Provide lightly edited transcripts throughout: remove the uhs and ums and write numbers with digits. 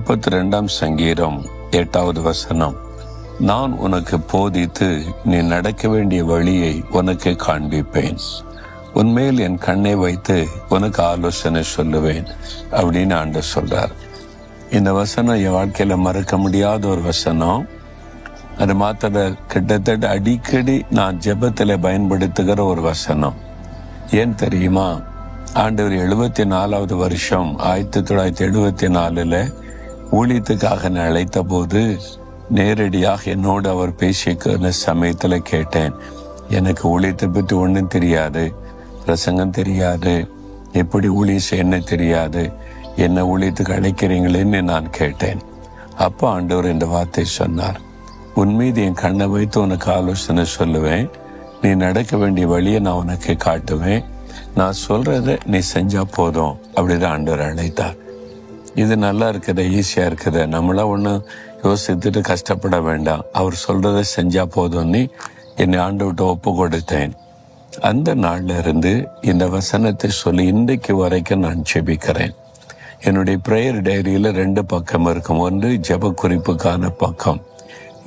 32 சங்கீதம் 8வது வசனம். நான் உனக்கு போதித்து நீ நடக்க வேண்டிய வழியை உனக்கு காண்பிப்பேன். உன்மேல் என் கண்ணை வைத்து உனக்கு ஆலோசனை சொல்லுவேன் அப்படின்னு ஆண்டவர் சொல்றார். இந்த வசனம் என் வாழ்க்கையில மறக்க முடியாத ஒரு வசனம். அது மாத்திர கிட்டத்தட்ட அடிக்கடி நான் ஜெபத்துல பயன்படுத்துகிற ஒரு வசனம். ஏன் தெரியுமா? ஆண்டவர் 74வது வருஷம் 1974 ஊழியத்துக்காக நான் அழைத்த போது நேரடியாக என்னோடு அவர் பேசிக்கிற சமயத்துல கேட்டேன். எனக்கு ஊழியத்தை பற்றி ஒன்றும் தெரியாது, பிரசங்கம் தெரியாது, எப்படி ஊழியம் செய்ய தெரியாது, என்ன ஊழியத்துக்கு அழைக்கிறீங்களேன்னு நான் கேட்டேன். அப்போ ஆண்டவர் இந்த வார்த்தை சொன்னார். உன் மீது என் கண்ணை வைத்து உனக்கு ஆலோசனை சொல்லுவேன், நீ நடக்க வேண்டிய வழியை நான் உனக்கு காட்டுவேன், நான் சொல்றத நீ செஞ்சா போதும் அப்படிதான் ஆண்டவர் அழைத்தார். இது நல்லா இருக்குது, ஈஸியா இருக்குது, நம்மளா ஒண்ணு யோசித்துட்டு கஷ்டப்பட வேண்டாம், அவர் சொல்றதை செஞ்சா போதும்னு என்னை ஆண்டவர்கிட்ட ஒப்பு கொடுத்தேன். அந்த நாள்ல இருந்து இந்த வசனத்தை சொல்லி இன்றைக்கு வரைக்கும் நான் ஜெபிக்கிறேன். என்னுடைய பிரேயர் டைரியில 2 பக்கம் இருக்கும். ஒன்று ஜெப குறிப்புக்கான பக்கம்,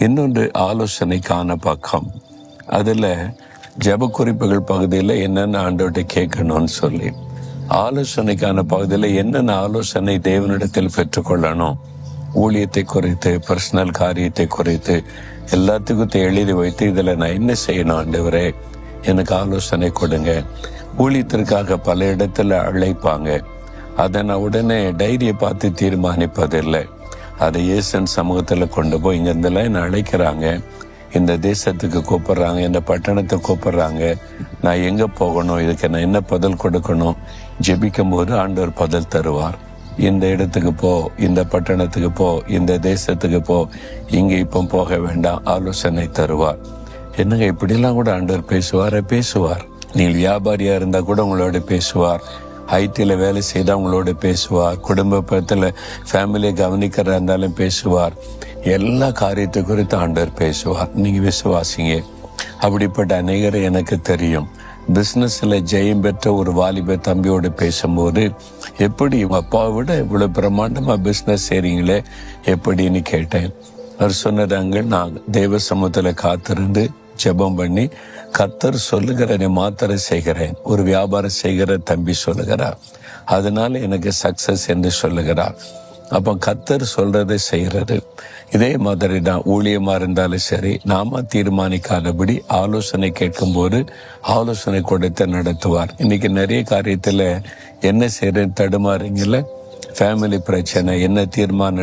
இன்னொன்று ஆலோசனைக்கான பக்கம். அதுல ஜெப குறிப்புகள் பகுதியில் என்னென்ன ஆண்டவர்கிட்ட கேட்கணும்னு சொல்லி, ஆலோசனைக்கான பகுதியில் என்னென்ன ஆலோசனை தேவனிடத்தில் பெற்றுக்கொள்ளணும், ஊழியத்தை குறித்து, பர்சனல் காரியத்தை குறித்து எல்லாத்துக்கும் எழுதி வைத்து இதில் நான் என்ன செய்யணும் ஆண்டவரே, எனக்கு ஆலோசனை கொடுங்க. ஊழியத்திற்காக பல இடத்துல அழைப்பாங்க, அதை நான் உடனே டைரியை பார்த்து தீர்மானிப்பதில்லை. அதை இயேசுவின் சமூகத்தில் கொண்டு போய் இங்கிருந்தெல்லாம் என்ன அழைக்கிறாங்க, இந்த தேசத்துக்கு கூப்பிடுறாங்க, இந்த பட்டணத்தை கூப்பிடுறாங்க, நான் எங்க போகணும், இதுக்கு நான் என்ன பதில் கொடுக்கணும், ஜெபிக்கும் போது ஆண்டவர் பதில் தருவார். இந்த இடத்துக்கு போ, இந்த பட்டணத்துக்கு போ, இந்த தேசத்துக்கு போ, இங்க இப்போ போக வேண்டாம், ஆலோசனை தருவார். என்னங்க இப்படிலாம் கூட ஆண்டவர் பேசுவார். நீங்கள் வியாபாரியா இருந்தா கூட உங்களோட பேசுவார், ஐடியில் வேலை செய்தால் உங்களோட பேசுவார், குடும்பத்தில் ஃபேமிலியை கவனிக்கிறதா இருந்தாலும் பேசுவார், எல்லா காரியத்தை குறித்து ஆண்டவர் பேசுவார். நீங்க விசுவாசிங்க. அப்படிப்பட்ட அநேகரை எனக்கு தெரியும். பிசினஸ்ல ஜெயம் பெற்ற ஒரு வாலிப தம்பியோடு பேசும்போது, எப்படி உங்க அப்பாவை விட இவ்வளவு பிரம்மாண்டமா பிசினஸ் செய்றீங்களே எப்படின்னு கேட்டேன். அவர் சொன்னதாங்க, நான் தேவ சமூகத்துல காத்திருந்து ஜெபம் பண்ணி கர்த்தர் சொல்லுகிறதை மாத்திரம் செய்கிறேன். ஒரு வியாபாரம் செய்கிற தம்பி சொல்லுகிறார், அதனால எனக்கு சக்சஸ் என்று சொல்லுகிறார். அப்போ கர்த்தர் சொல்றதை செய்யறது. இதே மாதிரி தான் ஊழியமா இருந்தாலும் சரி, நாம தீர்மானிக்காதபடி ஆலோசனை கேட்கும் போது ஆலோசனை கொடுத்து நடத்துவார். இன்னைக்கு நிறைய காரியத்துல என்ன செய்யறது தடுமாறுங்கள, ஃபேமிலி பிரச்சனை, என்ன தீர்மானம்